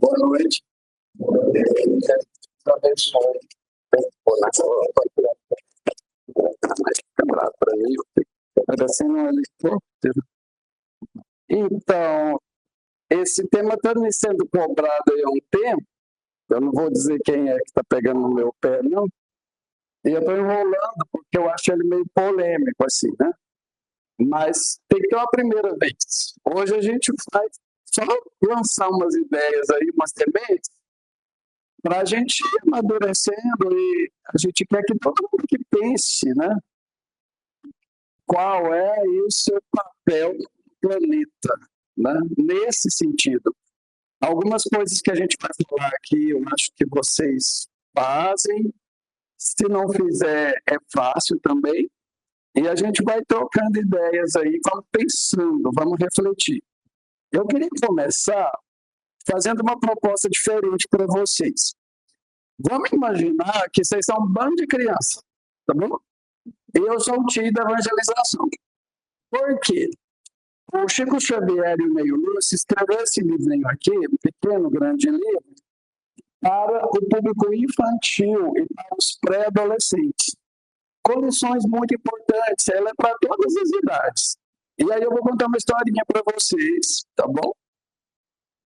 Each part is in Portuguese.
Boa noite. Abençoe. Agradecendo ao helicóptero. Então, esse tema está me sendo cobrado aí há um tempo. Eu não vou dizer quem é que está pegando no meu pé, não. E eu estou enrolando porque eu acho ele meio polêmico, assim, né? Mas tem que ter uma primeira vez. Hoje a gente vai só lançar umas ideias aí, umas sementes, para a gente ir amadurecendo, e a gente quer que todo mundo que pense, né? Qual é o seu papel no planeta, né? Nesse sentido. Algumas coisas que a gente vai falar aqui, eu acho que vocês fazem. Se não fizer, é fácil também. E a gente vai trocando ideias aí, vamos pensando, vamos refletir. Eu queria começar fazendo uma proposta diferente para vocês. Vamos imaginar que vocês são um bando de crianças, tá bom? Eu sou o tio da evangelização. Por quê? O Chico Xavier e o Meio Lúcio escreveu esse livrinho aqui, um pequeno, grande livro, para o público infantil e para os pré-adolescentes. Com lições muito importantes, ela é para todas as idades. E aí eu vou contar uma historinha para vocês, tá bom?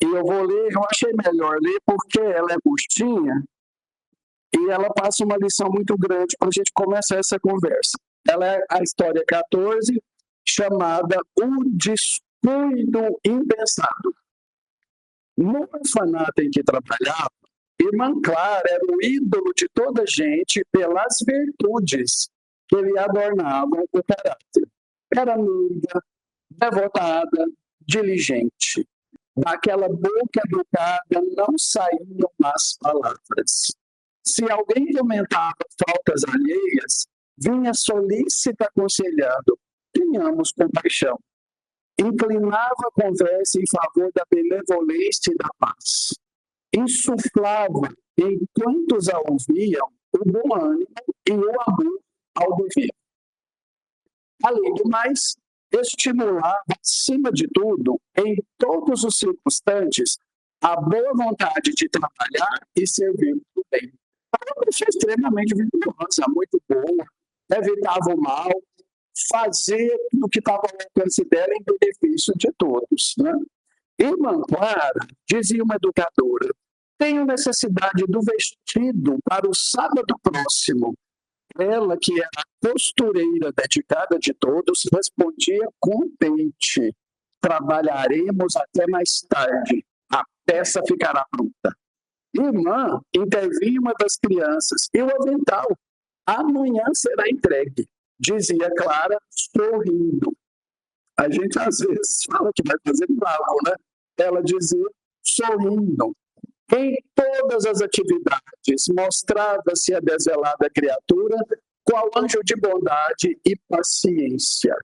E eu vou ler, eu achei melhor ler porque ela é curtinha e ela passa uma lição muito grande para a gente começar essa conversa. Ela é a história 14, chamada O Descuido Impensado. No orfanato em que trabalhava, Irmã Clara era o ídolo de toda a gente pelas virtudes que lhe adornavam o caráter. Era amiga, devotada, diligente. Daquela boca educada não saíam más palavras. Se alguém comentava faltas alheias, vinha solícita aconselhando: tenhamos compaixão. Inclinava a conversa em favor da benevolência e da paz. Insuflava em quantos a ouviam o bom ânimo e o amor ao dever. Além do mais, estimulava, acima de tudo, em todos os circunstantes, a boa vontade de trabalhar e servir o bem. Era uma pessoa extremamente virtuosa, muito boa, evitava o mal, fazia o que estava ao alcance dela em benefício de todos, né? Irmã Clara, dizia uma educadora, tenho necessidade do vestido para o sábado próximo. Ela, que era a costureira dedicada de todos, respondia contente. Trabalharemos até mais tarde. A peça ficará pronta. Irmã, intervinha uma das crianças. E o avental? Amanhã será entregue, dizia Clara, sorrindo. A gente às vezes fala que vai fazer bravo, né? Ela dizia, sorrindo. Em todas as atividades, mostrava-se a desvelada criatura qual anjo de bondade e paciência.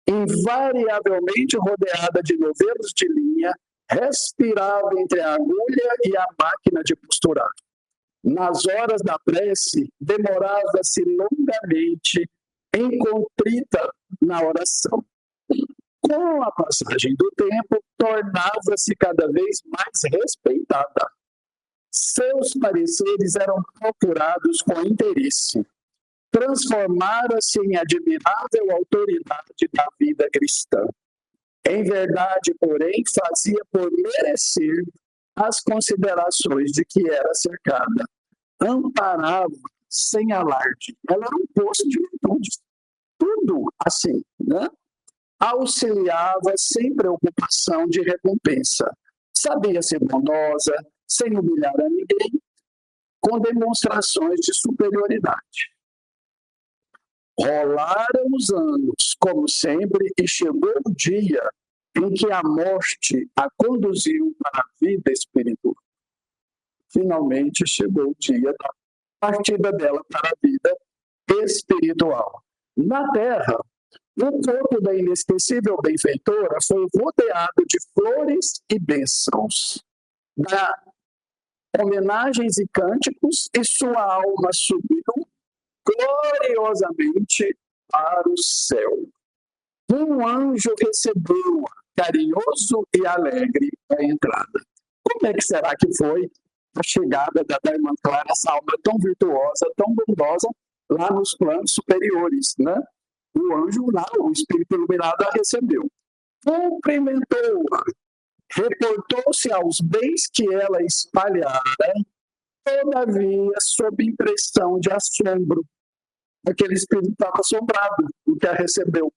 Invariavelmente rodeada de novelos de linha, respirava entre a agulha e a máquina de costurar. Nas horas da prece, demorava-se longamente, encontrita na oração. Com a passagem do tempo, tornava-se cada vez mais respeitada. Seus pareceres eram procurados com interesse. Transformara-se em admirável autoridade da vida cristã. Em verdade, porém, fazia por merecer as considerações de que era cercada. Amparava sem alarde. Ela era um poço de virtudes. Tudo assim, né? Auxiliava sem preocupação de recompensa. Sabia ser bondosa, sem humilhar a ninguém, com demonstrações de superioridade. Rolaram os anos, como sempre, e chegou o dia em que a morte a conduziu para a vida espiritual. Finalmente chegou o dia da partida dela para a vida espiritual. Na Terra, o corpo da inesquecível benfeitora foi rodeado de flores e bênçãos, da homenagens e cânticos, e sua alma subiu gloriosamente para o céu. Um anjo recebeu-a, carinhoso e alegre, à entrada. como é que será que foi a chegada da irmã Clara, essa alma tão virtuosa, tão bondosa, lá nos planos superiores, né? O anjo lá, o espírito iluminado, a recebeu. Cumprimentou-a, reportou-se aos bens que ela espalhara, todavia, sob impressão de assombro. Aquele espírito estava assombrado do que a recebeu.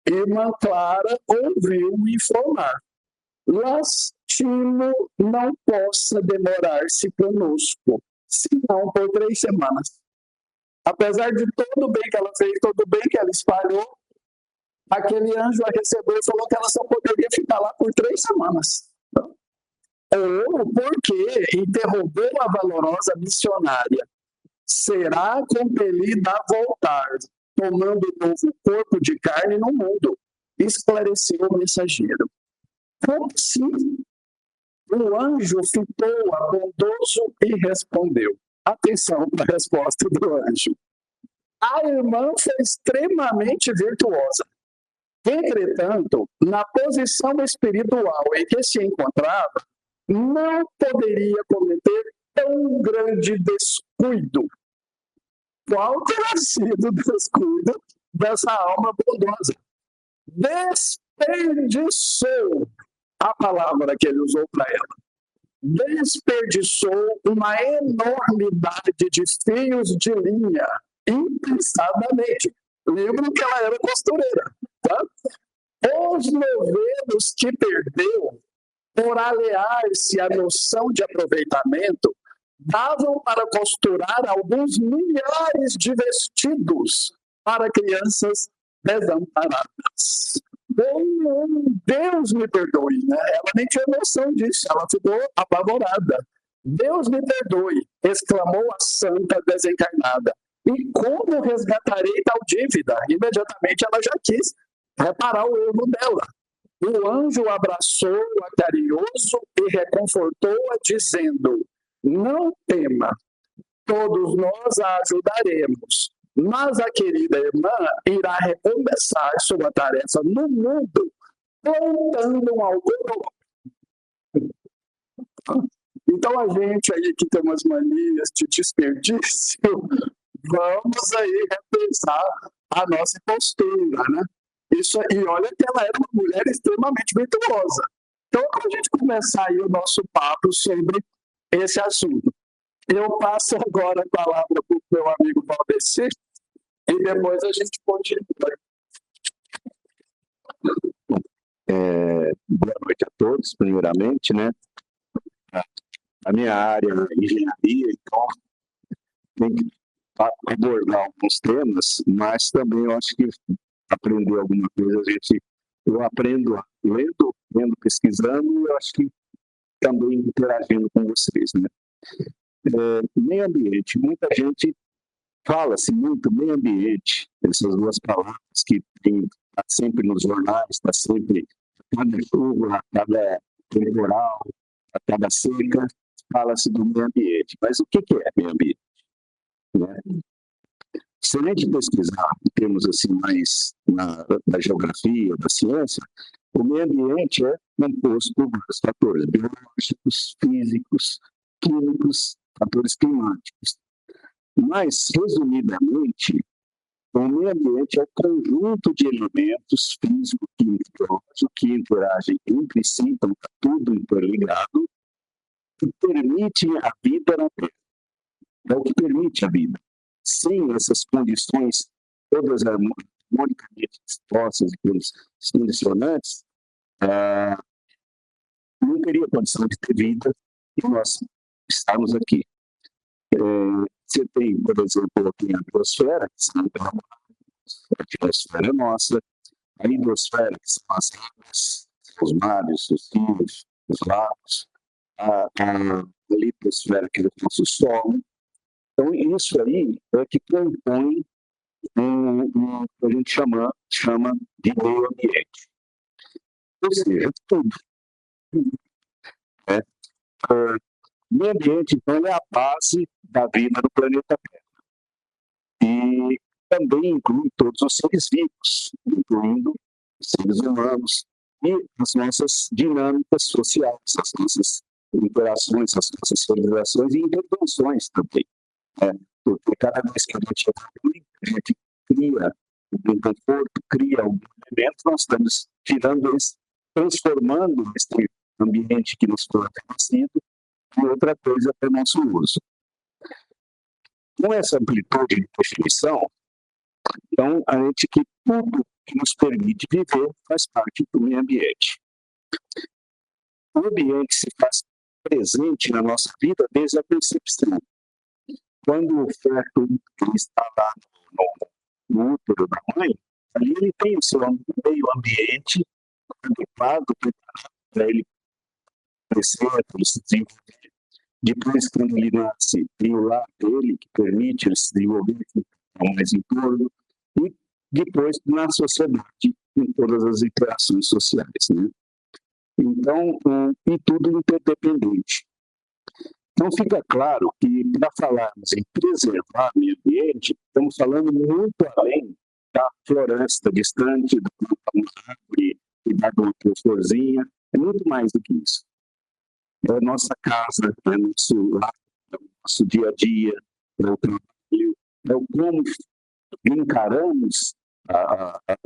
Irmã Clara ouviu informar: Lastimo não possa demorar-se conosco, senão por 3 semanas. Apesar de todo o bem que ela fez, todo o bem que ela espalhou, aquele anjo a recebeu e falou que ela só poderia ficar lá por 3 semanas. Ou porque interrogou a valorosa missionária: será compelida a voltar, tomando um novo corpo de carne no mundo? Esclareceu o mensageiro. Como assim? O anjo fitou-a bondoso e respondeu. Atenção para a resposta do anjo. A irmã foi extremamente virtuosa. Entretanto, na posição espiritual em que se encontrava, não poderia cometer tão grande descuido. Qual terá sido o descuido dessa alma bondosa? Desperdiçou a palavra que ele usou para ela. Desperdiçou uma enormidade de fios de linha, impensadamente. Lembram que ela era costureira, tá? Os novelos que perdeu, por aliar-se à noção de aproveitamento, davam para costurar alguns milhares de vestidos para crianças desamparadas. Deus me perdoe, né? Ela nem tinha noção disso, ela ficou apavorada. Deus me perdoe, exclamou a santa desencarnada. E como resgatarei tal dívida? Imediatamente ela já quis reparar o erro dela. O anjo abraçou-a carinhoso e reconfortou-a, dizendo: não tema, todos nós a ajudaremos, mas a querida irmã irá recomeçar sua tarefa no mundo, plantando um algodão. Então a gente aí que tem umas manias de desperdício, vamos aí repensar a nossa postura, né? Isso, e olha que ela era uma mulher extremamente virtuosa. Então, para a gente começar aí o nosso papo sobre esse assunto, eu passo agora a palavra para o meu amigo Valdeci e depois a gente continua. Boa noite a todos, primeiramente, né? A minha área é engenharia, então tem que abordar alguns temas, mas também eu acho que aprender alguma coisa, eu aprendo lendo, pesquisando, e eu acho que também interagindo com vocês, né? Meio ambiente, muita gente fala-se muito meio ambiente, essas duas palavras que está sempre nos jornais, está sempre a cada chuva, a cada temporal, a cada seca, fala-se do meio ambiente. Mas o que é meio ambiente? Né? Se a gente pesquisar em termos assim, mais da geografia, da ciência, o meio ambiente é composto por vários fatores biológicos, físicos, químicos, fatores climáticos. Mas, resumidamente, o meio ambiente é o conjunto de elementos físico, químico e biológico que interagem entre si, então está tudo interligado, que permite a vida na Terra. É o que permite a vida. Sem essas condições todas harmonicamente dispostas e condicionantes, não teria condição de ter vida e nós estarmos aqui. Você tem, por exemplo, aqui a biosfera, que a biosfera é nossa, a hidrosfera, que são as águas, os mares, os rios, os lagos, a litosfera, que é o nosso solo. Então, isso aí é que compõe o que a gente chama de meio ambiente. Ou seja, tudo. Meio ambiente, então, é a base da vida do planeta Terra. E também inclui todos os seres vivos, incluindo os seres humanos e as nossas dinâmicas sociais, as nossas interações, as nossas civilizações e intervenções também. Porque cada vez que a gente evolui, a gente cria um conforto, cria um elemento, nós estamos tirando esse, transformando esse ambiente que nos foi oferecido em outra coisa para o nosso uso. Com essa amplitude de definição, então, a gente que tudo que nos permite viver faz parte do meio ambiente. O ambiente se faz presente na nossa vida desde a concepção. Quando o feto está lá no útero da mãe, ali ele tem o seu meio ambiente adequado para ele crescer, para ele se desenvolver. Depois, quando ele nasce, tem o lar dele que permite ele se desenvolver com mais entorno. E depois, na sociedade, em todas as interações sociais, né? Então, e tudo interdependente. Então, fica claro que, para falarmos em preservar o meio ambiente, estamos falando muito além da floresta distante, da árvore e da florzinha. É muito mais do que isso. É a nossa casa, é nosso lar, é o nosso dia a dia, é o trabalho, é o como encaramos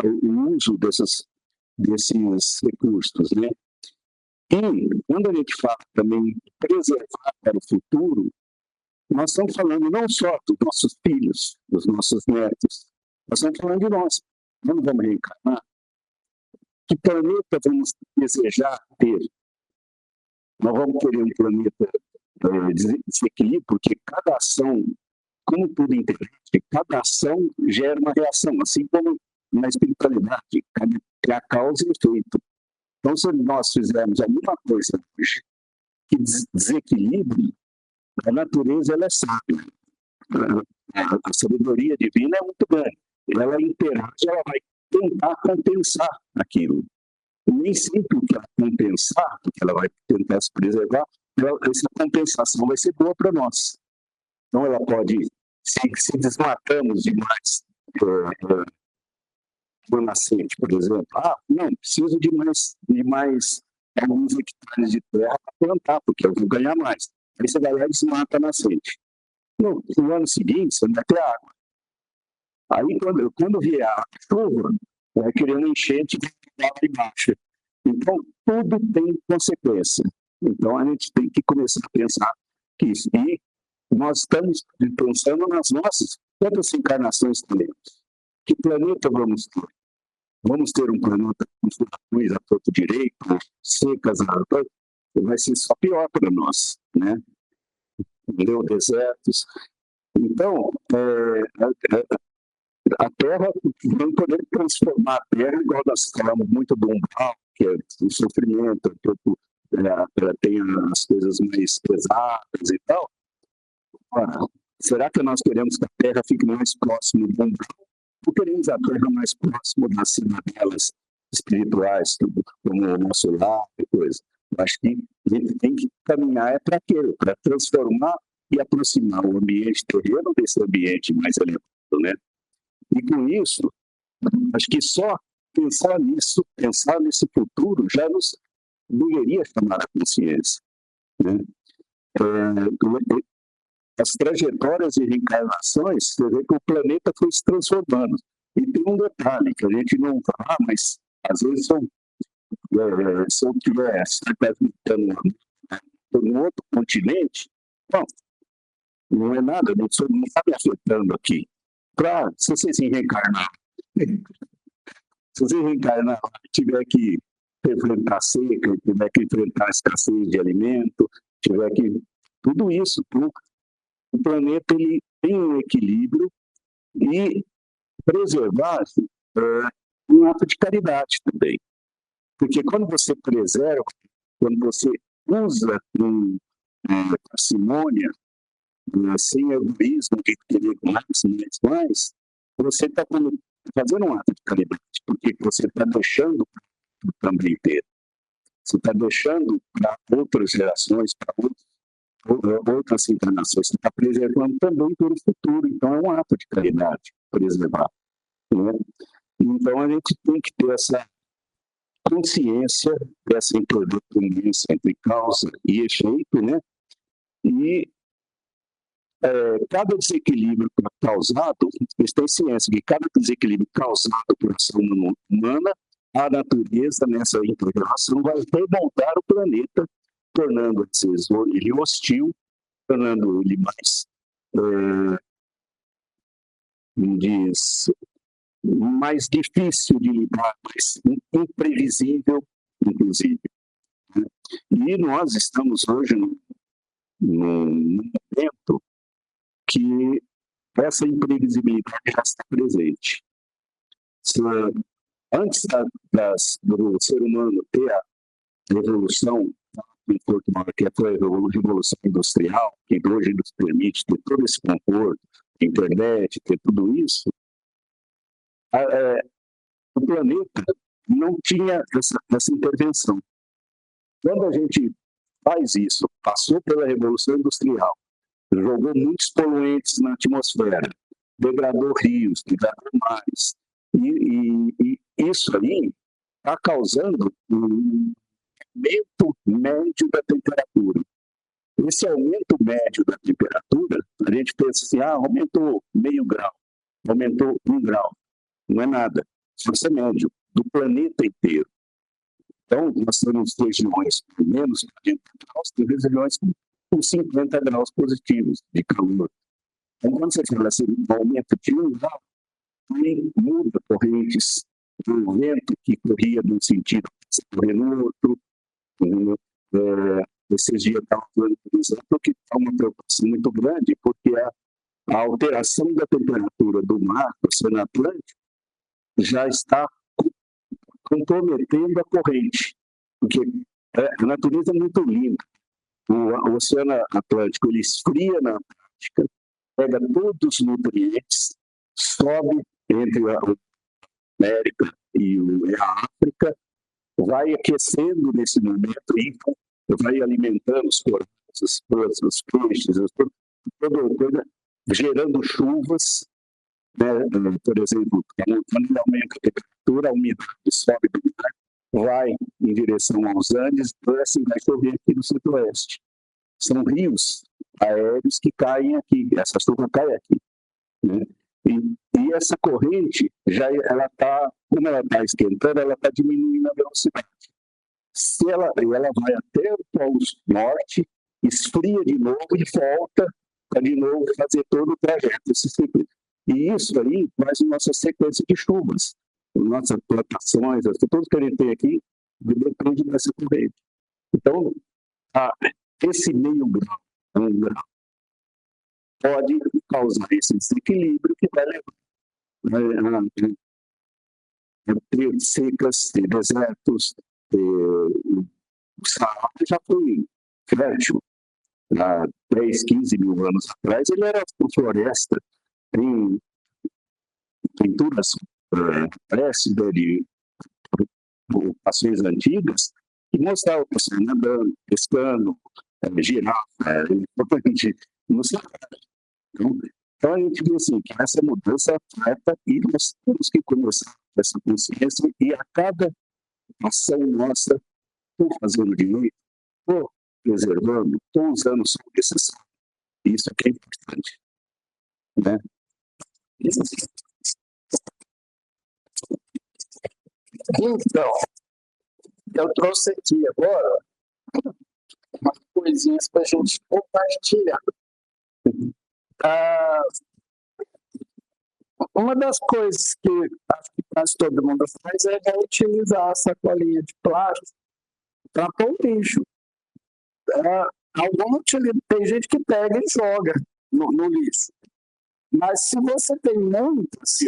o uso desses recursos, né? E quando a gente fala também de preservar para o futuro, nós estamos falando não só dos nossos filhos, dos nossos netos, nós estamos falando de nós. Nós não vamos reencarnar. Que planeta vamos desejar ter? Nós vamos querer um planeta desequilíbrio, porque cada ação, como tudo inteligente, cada ação gera uma reação, assim como na espiritualidade, que a causa e o efeito. Então, se nós fizermos alguma coisa hoje que desequilibre, a natureza ela é sábia. A sabedoria divina é muito grande. Ela interage, ela vai tentar compensar aquilo. E nem sempre o que ela compensar, porque ela vai tentar se preservar, essa compensação vai ser boa para nós. Então, ela pode, se desmatamos demais por nascente, por exemplo, não, preciso de mais alguns hectares de terra para plantar, porque eu vou ganhar mais. Aí você vai lá e desmata a nascente. No ano seguinte, você não vai ter água. Aí, quando vier a chuva, vai criando enchente lá embaixo. Então, tudo tem consequência. Então, a gente tem que começar a pensar que isso. E nós estamos pensando nas nossas, quantas encarnações teremos? Que planeta vamos ter? Vamos ter um planeta com furacões a torto direito, secas, vai ser só pior para nós, né? Entendeu? Desertos. Então, a Terra, não podemos transformar a Terra, igual nós falamos muito do umbral, que é o sofrimento, ela tem as coisas mais pesadas e tal. Ora, será que nós queremos que a Terra fique mais próxima do umbral? Ou queremos a Terra mais próxima das cidadelas espirituais, como o nosso lar e coisa? Eu acho que a gente tem que caminhar para aquilo, para transformar e aproximar o ambiente terreno desse ambiente mais elevado, né? E com isso, acho que só pensar nisso, pensar nesse futuro, já nos deveria chamar a consciência, né? As trajetórias de reencarnações, você vê que o planeta foi se transformando. E tem um detalhe que a gente não fala, mas às vezes se eu estiver transitando em outro continente, bom, não é nada, não está me afetando aqui. Claro, se você se reencarnar, se você reencarnar, tiver que enfrentar seca, tiver que enfrentar a escassez de alimento, tiver que... Tudo isso, o planeta ele tem um equilíbrio e preservar é um ato de caridade também. Porque quando você preserva, quando você usa com parcimônia, sem egoísmo, de querer mais, você está fazendo um ato de caridade, porque você está deixando também ter. Você está deixando para outras gerações, para outras encarnações, você está preservando também pelo futuro. Então, é um ato de caridade preservar, né? Então, a gente tem que ter consciência dessa interdependência entre causa e efeito, né? E cada desequilíbrio causado, eles têm ciência que cada desequilíbrio causado por ação humana, a natureza nessa integração vai remoldar o planeta, tornando ele hostil, tornando ele mais difícil de lidar, mais imprevisível, inclusive. E nós estamos hoje num momento que essa imprevisibilidade já está presente. Antes do ser humano ter a revolução, que foi a revolução industrial, que hoje nos permite ter todo esse conforto, internet, ter tudo isso, o planeta não tinha essa intervenção. Quando a gente faz isso, passou pela revolução industrial, jogou muitos poluentes na atmosfera, degradou rios, degradou mares, e isso aí está causando um aumento médio da temperatura. Esse aumento médio da temperatura, a gente pensa assim, aumentou meio grau, aumentou 1 grau. Não é nada, isso é médio, do planeta inteiro. Então, nós temos regiões com menos 40 graus, tem regiões com 50 graus positivos de calor. Então, quando você fala assim, um aumento de 1 grau, aí muda correntes, o vento que corria num sentido, corria no outro. Esses dias eu estava falando, por exemplo, que há uma preocupação muito grande, porque a alteração da temperatura do mar, do Oceano Atlântico, já está comprometendo a corrente, porque a natureza é muito linda. O Oceano Atlântico ele esfria na Antártica, pega todos os nutrientes, sobe entre a América e a África, vai aquecendo nesse momento e vai alimentando os corais, os peixes, toda coisa, gerando chuvas, né? Por exemplo, quando aumenta a temperatura, a umidade sobe do mar, vai em direção aos Andes, e assim vai chover aqui no centro-oeste. São rios aéreos que caem aqui, essa chuva cai aqui, né? E essa corrente, como ela está esquentando, ela está diminuindo a velocidade. Ela vai até o Polo Norte, esfria de novo e volta para de novo fazer todo o trajeto. E isso aí faz a nossa sequência de chuvas. Nossas plantações, tudo que a gente tem aqui depende dessa corrente. Então, esse meio grau, 1 grau, pode causar esse desequilíbrio que vai levar a ter secas, ter desertos. O Saara já foi fértil. Há 10, 15 mil anos atrás, ele era uma floresta. Tem pinturas preces de publicações antigas que mostravam a pessoa nadando, pescando, girafa, no Saara. Então, a gente vê assim, que essa mudança afeta e nós temos que começar essa consciência e a cada ação nossa, estou fazendo direito, estou preservando, estou usando o som necessário. Isso aqui é importante. Né? Então, eu trouxe aqui agora umas coisinhas para a gente compartilhar. Uma das coisas que acho que quase todo mundo faz é reutilizar a sacolinha de plástico para pôr o lixo. Tem gente que pega e joga no lixo. Mas se você tem muitas,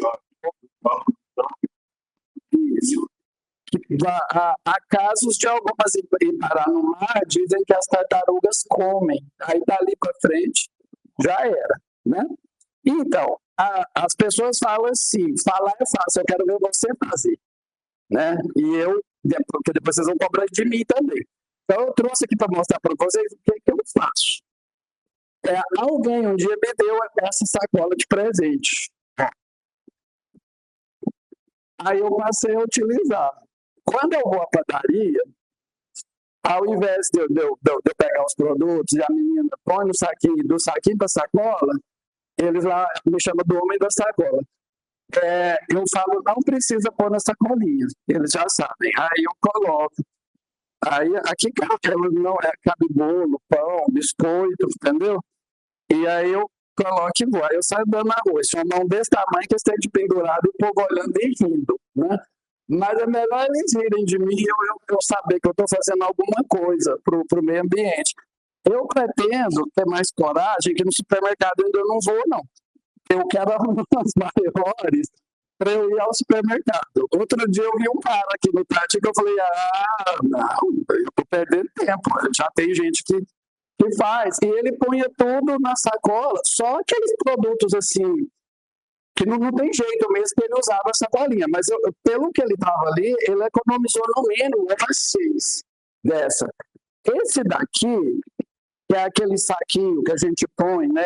há casos de algumas ir parar no mar, dizem que as tartarugas comem. Aí dali para frente já era, né? Então, as pessoas falam assim, falar é fácil, eu quero ver você fazer, né? Porque depois vocês vão cobrar de mim também. Então, eu trouxe aqui para mostrar para vocês o que eu faço. Alguém um dia me deu essa sacola de presente. Aí eu passei a utilizar. Quando eu vou à padaria, ao invés de eu pegar os produtos e a menina põe no saquinho, do saquinho para sacola, eles lá me chamam do homem da sacola. Eu falo, não precisa pôr na sacolinha, eles já sabem. Aí eu coloco. Aí aqui não cabe bolo, pão, biscoito, entendeu? E aí eu coloco e vou. Aí eu saio dando arroz. Uma mão desse tamanho que esteja pendurado e o povo olhando e rindo, né? Mas é melhor eles rirem de mim e eu saber que eu estou fazendo alguma coisa para o meio ambiente. Eu pretendo ter mais coragem, que no supermercado ainda eu não vou, não. Eu quero arrumar maiores para eu ir ao supermercado. Outro dia eu vi um cara aqui no Tati que eu falei, não, eu estou perdendo tempo. Já tem gente que faz. E ele punha tudo na sacola, só aqueles produtos assim, que não tem jeito mesmo que ele usava a sacolinha. Mas pelo que ele estava ali, ele economizou no mínimo umas 6 dessa. Esse daqui, que é aquele saquinho que a gente põe, né?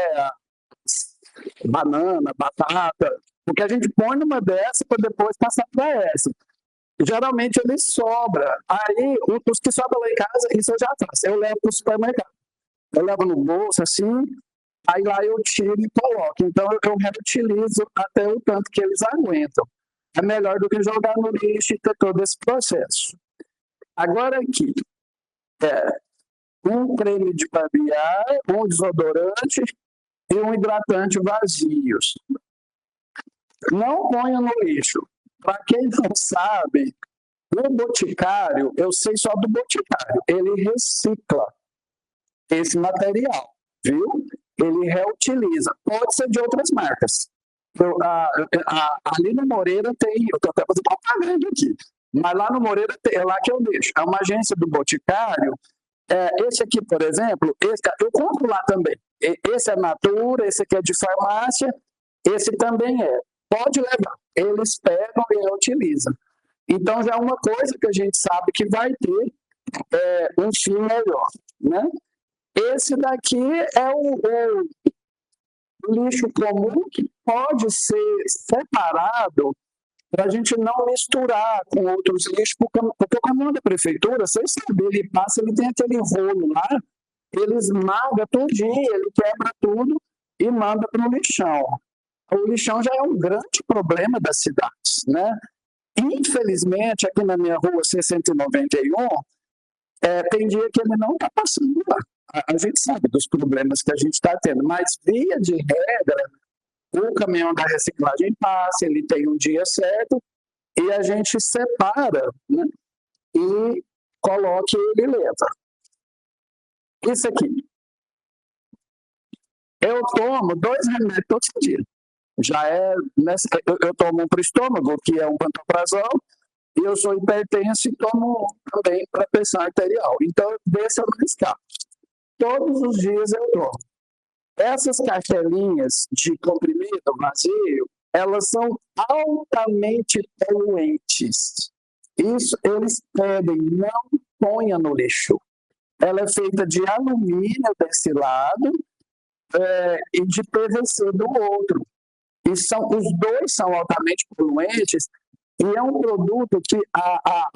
Banana, batata, porque a gente põe numa dessa para depois passar para essa. Geralmente ele sobra. Aí, os que sobram lá em casa, isso eu já faço. Eu levo para o supermercado. Eu levo no bolso, assim, aí lá eu tiro e coloco. Então, eu reutilizo até o tanto que eles aguentam. É melhor do que jogar no lixo e ter todo esse processo. Agora aqui, um creme de barbear, um desodorante e um hidratante vazios. Não ponha no lixo. Para quem não sabe, o Boticário, eu sei só do Boticário, ele recicla esse material, viu? Ele reutiliza. Pode ser de outras marcas. Ali no Moreira tem, eu estou até fazendo propaganda aqui, mas lá no Moreira é lá que eu deixo. É uma agência do Boticário. Esse aqui, por exemplo, eu compro lá também. Esse é Natura, esse aqui é de farmácia, esse também é. Pode levar. Eles pegam e reutilizam. Então já é uma coisa que a gente sabe que vai ter um fim melhor, né? Esse daqui é o lixo comum que pode ser separado para a gente não misturar com outros lixos, porque o caminhão da prefeitura, vocês sabem, ele passa, ele tem aquele rolo lá, ele esmaga tudinho, ele quebra tudo e manda para o lixão. O lixão já é um grande problema das cidades, né? Infelizmente, aqui na minha rua C191, tem dia que ele não está passando lá. A gente sabe dos problemas que a gente está tendo, mas via de regra, o caminhão da reciclagem passa, ele tem um dia certo, e a gente separa, né, e coloca e ele leva. Isso aqui. Eu tomo 2 remédios todo dia. Eu tomo um para o estômago, que é um pantoprazol, e eu sou hipertenso e tomo também para pressão arterial. Então, desse eu não escapo. Todos os dias eu tomo. Essas caixelinhas de comprimido vazio, elas são altamente poluentes. Isso eles pedem, não ponha no lixo. Ela é feita de alumínio desse lado e de PVC do outro. E os dois são altamente poluentes e é um produto que a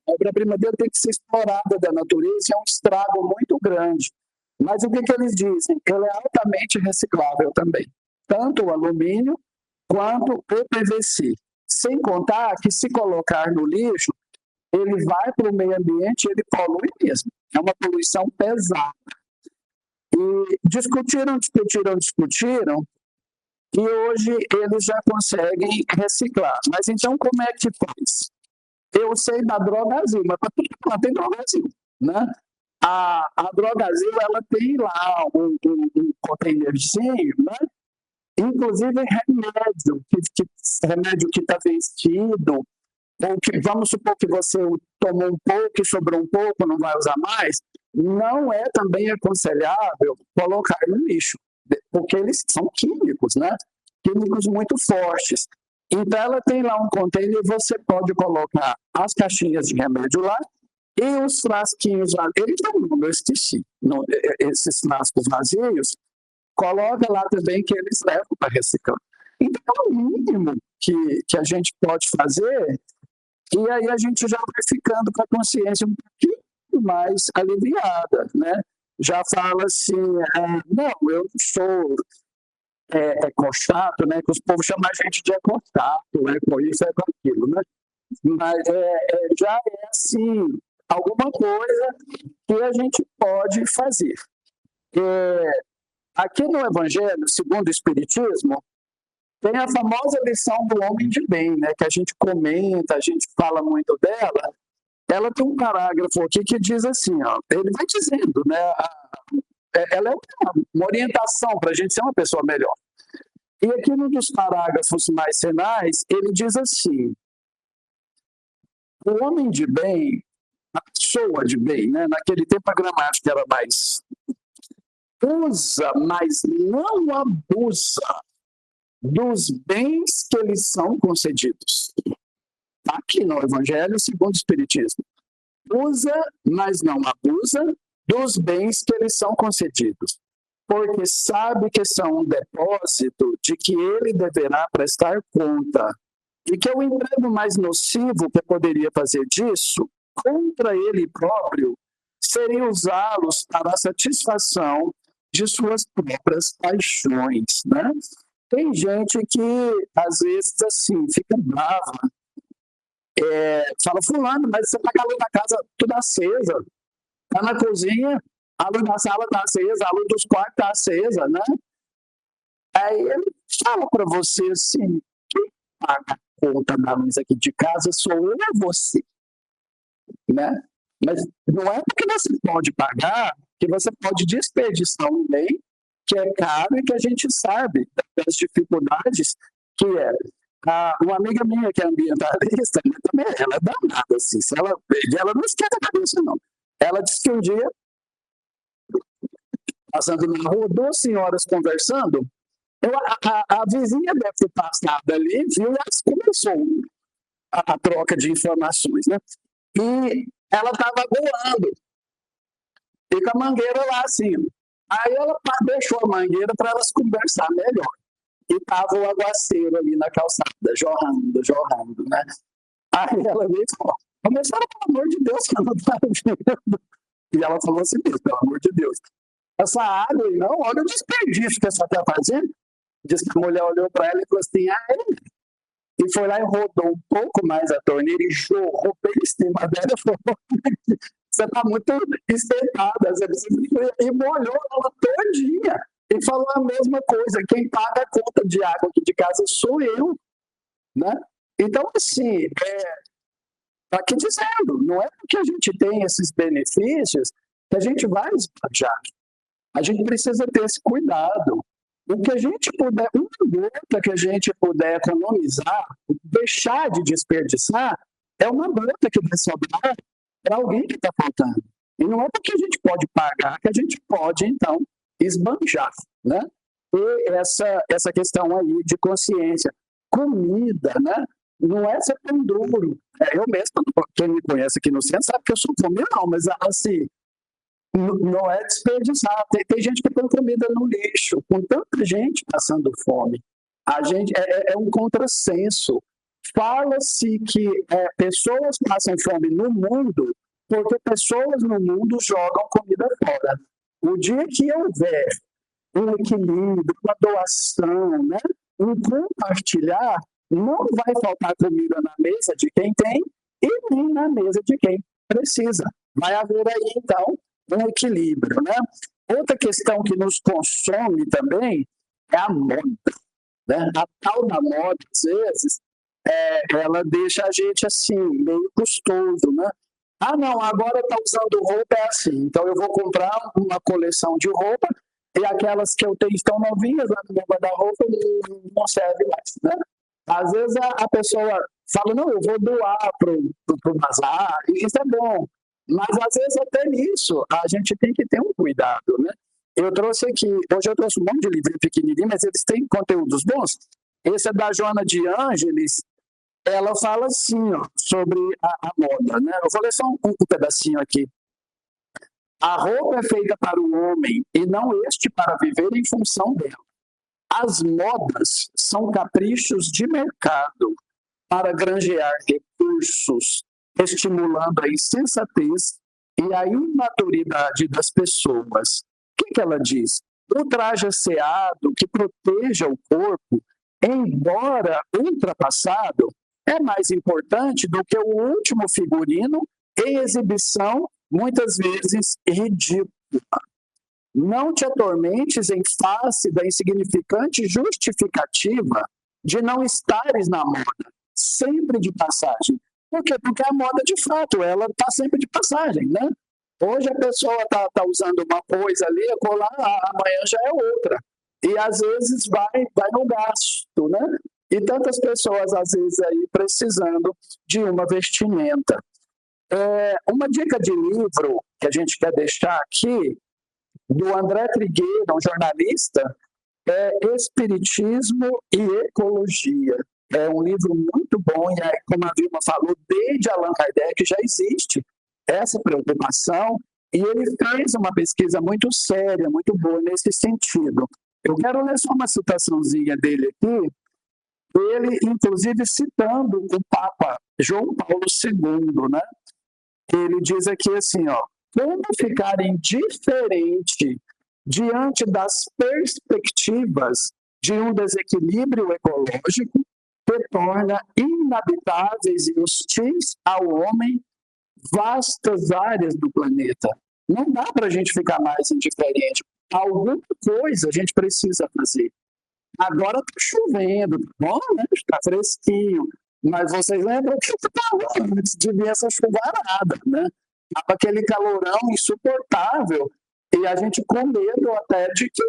obra-prima dele tem que ser explorada da natureza, é um estrago muito grande. Mas o que eles dizem? Ele é altamente reciclável também, tanto o alumínio quanto o PVC. Sem contar que, se colocar no lixo, ele vai para o meio ambiente e ele polui mesmo. É uma poluição pesada. E discutiram, e hoje eles já conseguem reciclar. Mas então, como é que faz? Eu sei da Drogazil, mas para tudo que lá tem Drogazil, né? A Drogazil, ela tem lá um containerzinho, né? Inclusive remédio que está vencido, ou que, vamos supor que você tomou um pouco e sobrou um pouco, não vai usar mais, não é também aconselhável colocar no lixo, porque eles são químicos, né? Químicos muito fortes. Então, ela tem lá um container e você pode colocar as caixinhas de remédio lá e os frasquinhos lá. Eles não, eu esqueci. Esses frascos vazios, coloca lá também que eles levam para reciclar. Então, o mínimo que a gente pode fazer E aí a gente já vai ficando com a consciência um pouquinho mais aliviada, né? Já fala assim, não, eu não sou ecochato, né? Que os povos chamam a gente de ecochato, com isso, com aquilo, né? Mas já é assim, alguma coisa que a gente pode fazer. Aqui no Evangelho, segundo o Espiritismo, tem a famosa lição do homem de bem, né? Que a gente comenta, a gente fala muito dela. Ela tem um parágrafo aqui que diz assim, ó, ele vai dizendo, né? Ela é uma orientação para a gente ser uma pessoa melhor. E aqui num dos parágrafos mais finais, ele diz assim: o homem de bem, a pessoa de bem, né? Naquele tempo a gramática era mais usa, mas não abusa dos bens que lhes são concedidos. Aqui no Evangelho, segundo o Espiritismo. Usa, mas não abusa dos bens que lhes são concedidos, porque sabe que são um depósito de que ele deverá prestar conta, e que o emprego mais nocivo que poderia fazer disso, contra ele próprio, seria usá-los para a satisfação de suas próprias paixões, né? Tem gente que, às vezes, assim, fica brava, fala, fulano, mas você paga a luz da casa tudo acesa, tá na cozinha, a luz da sala tá acesa, a luz dos quartos tá acesa, né? Aí ele fala para você assim, quem paga a conta da luz aqui de casa sou eu ou você, né? Mas não é porque você pode pagar que você pode desperdiçar um bem que é caro e que a gente sabe das dificuldades que é. Uma amiga minha que é ambientalista, também ela é danada, assim, se ela não esquenta a cabeça, não. Ela disse que um dia, passando na rua, 2 senhoras conversando, a vizinha deve ter passado ali, viu, e começou a troca de informações, né? E ela estava voando, e com a mangueira lá assim. Aí ela deixou a mangueira para elas conversar melhor. E estava o aguaceiro ali na calçada, jorrando, né? Aí ela veio e falou, começaram, pelo amor de Deus, que eu não estava vendo. E ela falou assim mesmo, pelo amor de Deus. Essa água aí, não, olha o desperdício que essa está fazendo. Diz que a mulher olhou para ela e falou assim, e foi lá e rodou um pouco mais a torneira e jorrou bem em cima dela e falou, você está muito esquentada, e molhou ela todinha. E falou a mesma coisa, quem paga a conta de água aqui de casa sou eu, né? Então, assim, tá aqui dizendo, não é porque a gente tem esses benefícios que a gente vai esbanjar. A gente precisa ter esse cuidado. O que a gente puder, uma gota que a gente puder economizar, deixar de desperdiçar, é uma gota que vai sobrar para alguém que está faltando. E não é porque a gente pode pagar que a gente pode, então, esbanjar, né? E essa questão aí de consciência. Comida, né? Não é ser tão duro. Eu mesmo, quem me conhece aqui no centro, sabe que eu sou comilão, mas assim, não é desperdiçar. Tem gente que põe comida no lixo, com tanta gente passando fome. A gente é um contrassenso. Fala-se que pessoas passam fome no mundo porque pessoas no mundo jogam comida fora. O dia que houver um equilíbrio, uma doação, né? Um compartilhar, não vai faltar comida na mesa de quem tem e nem na mesa de quem precisa. Vai haver aí, então, um equilíbrio, né? Outra questão que nos consome também é a moda, né? A tal da moda, às vezes, ela deixa a gente assim, meio custoso, né? Não, agora está usando roupa, é assim, então eu vou comprar uma coleção de roupa e aquelas que eu tenho estão novinhas, lá no meu guarda-roupa não serve mais, né? Às vezes a pessoa fala, não, eu vou doar para o bazar, e isso é bom, mas às vezes até nisso a gente tem que ter um cuidado, né? Eu trouxe aqui, hoje eu trouxe um monte de livro pequenininho, mas eles têm conteúdos bons. Esse é da Joana de Ângeles. Ela fala assim, ó, sobre a moda, né? Eu vou ler só um pedacinho aqui. A roupa é feita para o homem e não este para viver em função dela. As modas são caprichos de mercado para granjear recursos, estimulando a insensatez e a imaturidade das pessoas. O que ela diz? O traje asseado que proteja o corpo, embora ultrapassado, é mais importante do que o último figurino em exibição, muitas vezes ridícula. Não te atormentes em face da insignificante justificativa de não estares na moda, sempre de passagem. Por quê? Porque a moda, de fato, ela está sempre de passagem, né? Hoje a pessoa está usando uma coisa ali, colar, amanhã já é outra. E às vezes vai no gasto, né? E tantas pessoas, às vezes, aí precisando de uma vestimenta. Uma dica de livro que a gente quer deixar aqui, do André Trigueira, um jornalista, é Espiritismo e Ecologia. É um livro muito bom, e aí, como a Vilma falou, desde Allan Kardec já existe essa preocupação, e ele fez uma pesquisa muito séria, muito boa nesse sentido. Eu quero ler só uma citaçãozinha dele aqui, ele, inclusive, citando o Papa João Paulo II, né? Ele diz aqui assim, ó, como ficar indiferente diante das perspectivas de um desequilíbrio ecológico que torna inabitáveis e hostis ao homem vastas áreas do planeta. Não dá para a gente ficar mais indiferente. Alguma coisa a gente precisa fazer. Agora está chovendo, tá bom, né? Está fresquinho. Mas vocês lembram que estava antes de vir essa chuvarada, né? Estava aquele calorão insuportável e a gente com medo até de que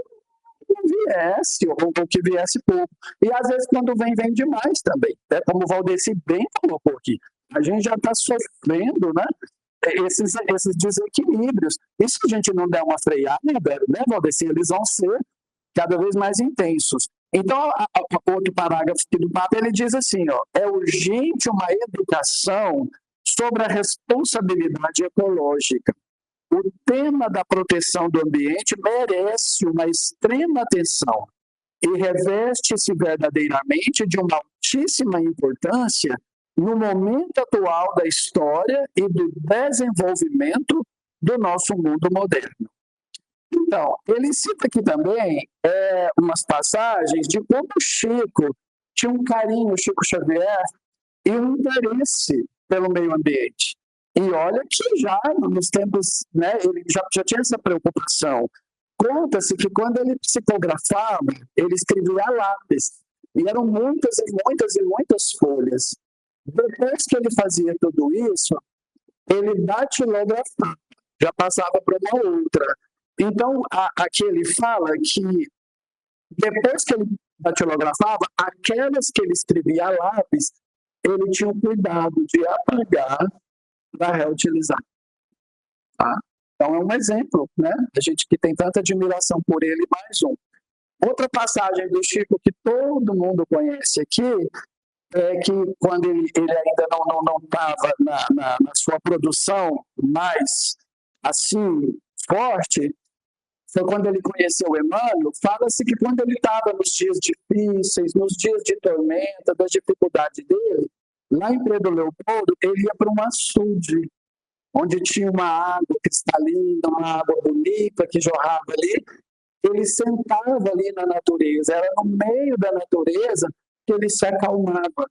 não viesse, ou que viesse pouco. E às vezes quando vem demais também. Né? Como o Valdeci bem colocou aqui. A gente já está sofrendo, né? Esses desequilíbrios. E se a gente não der uma freada, né, Valdeci, eles vão ser cada vez mais intensos. Então, outro parágrafo do Papa, ele diz assim, ó, é urgente uma educação sobre a responsabilidade ecológica. O tema da proteção do ambiente merece uma extrema atenção e reveste-se verdadeiramente de uma altíssima importância no momento atual da história e do desenvolvimento do nosso mundo moderno. Então, ele cita aqui também umas passagens de como o Chico tinha um carinho, o Chico Xavier, e um interesse pelo meio ambiente. E olha que já nos tempos, né, ele já tinha essa preocupação. Conta-se que quando ele psicografava, ele escrevia a lápis, e eram muitas e muitas e muitas folhas. Depois que ele fazia tudo isso, ele datilografava, já passava para uma outra. Então, aqui ele fala que depois que ele datilografava, aquelas que ele escrevia a lápis, ele tinha o cuidado de apagar para reutilizar. Tá? Então, é um exemplo, né? A gente que tem tanta admiração por ele, mais um. Outra passagem do Chico que todo mundo conhece aqui é que quando ele ainda não estava na sua produção mais assim forte, foi quando ele conheceu Emmanuel. Fala-se que quando ele estava nos dias difíceis, nos dias de tormenta, das dificuldades dele, lá em Pedro Leopoldo, ele ia para um açude, onde tinha uma água cristalina, uma água bonita que jorrava ali. Ele sentava ali na natureza, era no meio da natureza que ele se acalmava.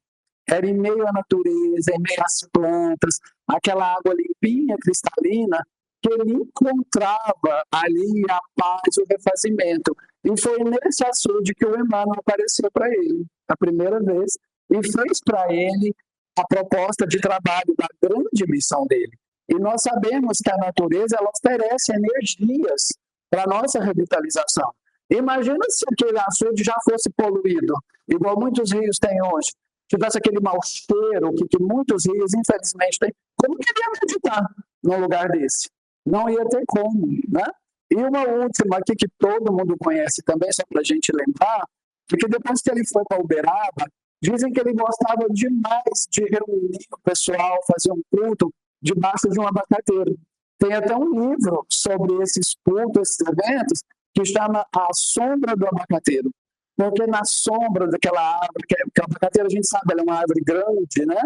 Era em meio à natureza, em meio às plantas, aquela água limpinha, cristalina, que ele encontrava ali a paz, o refazimento. E foi nesse açude que o Emmanuel apareceu para ele, a primeira vez, e fez para ele a proposta de trabalho da grande missão dele. E nós sabemos que a natureza ela oferece energias para a nossa revitalização. Imagina se aquele açude já fosse poluído, igual muitos rios têm hoje, tivesse aquele mau cheiro que muitos rios, infelizmente, têm. Como que ele ia meditar num lugar desse? Não ia ter como, né? E uma última aqui que todo mundo conhece também, só para a gente lembrar, porque depois que ele foi para Uberaba, dizem que ele gostava demais de reunir o pessoal, fazer um culto debaixo de um abacateiro. Tem até um livro sobre esses cultos, esses eventos, que chama A Sombra do Abacateiro. porque na sombra daquela árvore, que a abacateira a gente sabe, ela é uma árvore grande, né?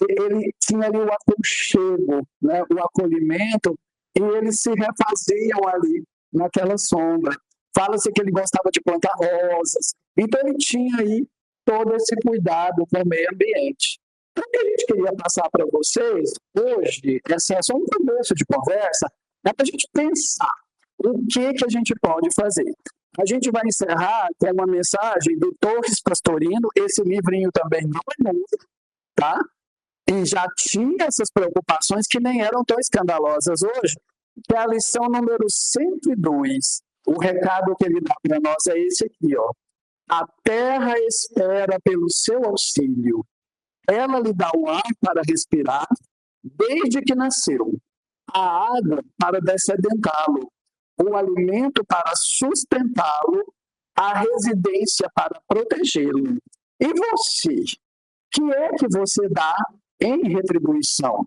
Ele tinha ali o aconchego, né? O acolhimento, e eles se refaziam ali naquela sombra. Fala-se que ele gostava de plantar rosas, então ele tinha aí todo esse cuidado com o meio ambiente. Então, o que a gente queria passar para vocês hoje, esse é só um começo de conversa, é para a gente pensar o que a gente pode fazer. A gente vai encerrar com uma mensagem do Torres Pastorino, esse livrinho também não é novo, tá? E já tinha essas preocupações que nem eram tão escandalosas hoje, que é a lição número 102. O recado que ele dá para nós é esse aqui, ó. A terra espera pelo seu auxílio. Ela lhe dá o ar para respirar desde que nasceu, a água para descedentá-lo, o alimento para sustentá-lo, a residência para protegê-lo. E você? Que é que você dá em retribuição?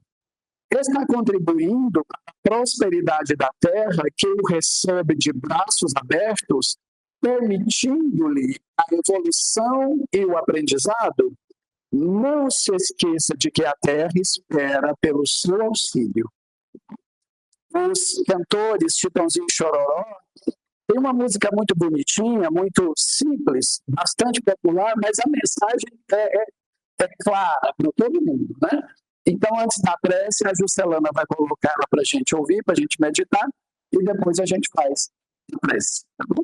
Está contribuindo para a prosperidade da terra que o recebe de braços abertos, permitindo-lhe a evolução e o aprendizado? Não se esqueça de que a terra espera pelo seu auxílio. Os cantores Chitãozinho e Chororó tem uma música muito bonitinha, muito simples, bastante popular, mas a mensagem é clara para todo mundo, né? Então, antes da prece, a Juscelana vai colocar ela para a gente ouvir, para a gente meditar, e depois a gente faz a prece, tá bom?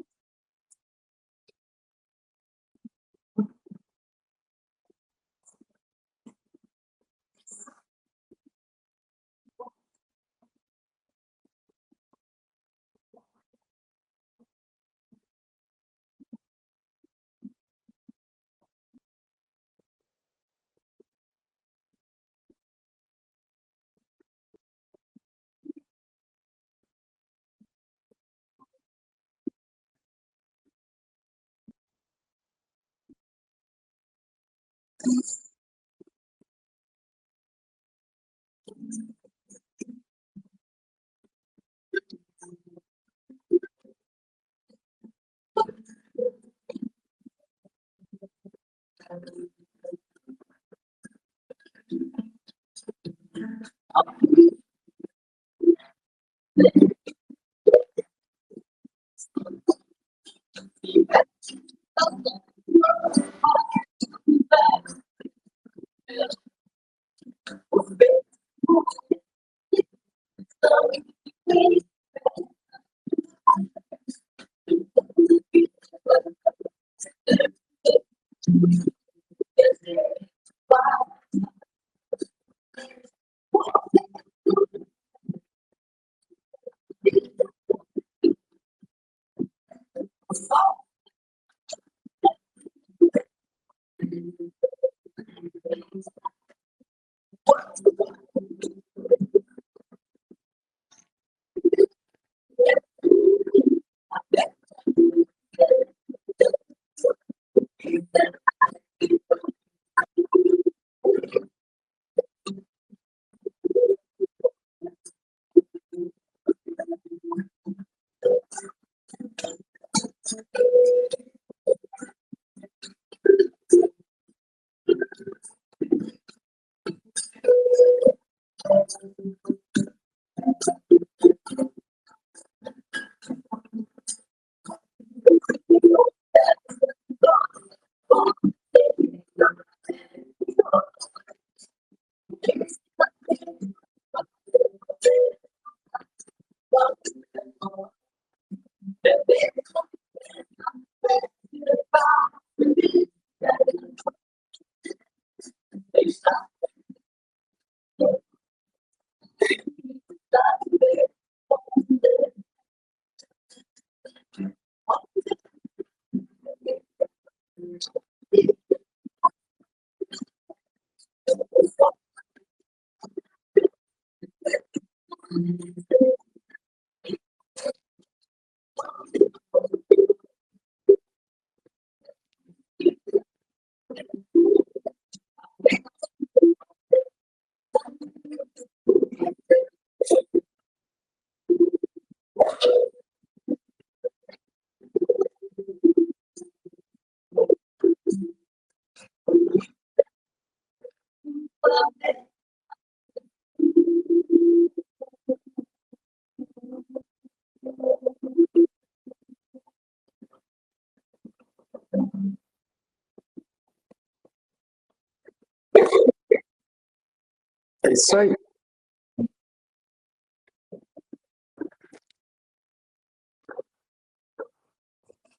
É isso aí.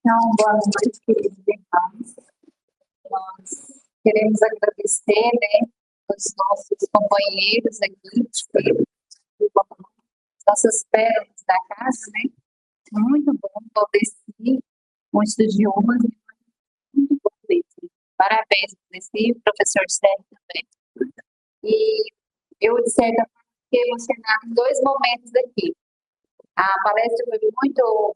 Então, boa noite, queridos irmãos. Nós queremos agradecer, né, os nossos companheiros aqui, nossas pérolas da casa, né? Muito bom, Valdeci, um estudioso, muito bom mesmo. Parabéns, Valdeci, professor Sérgio também. E eu, de certa forma, fiquei emocionada em dois momentos aqui. A palestra foi muito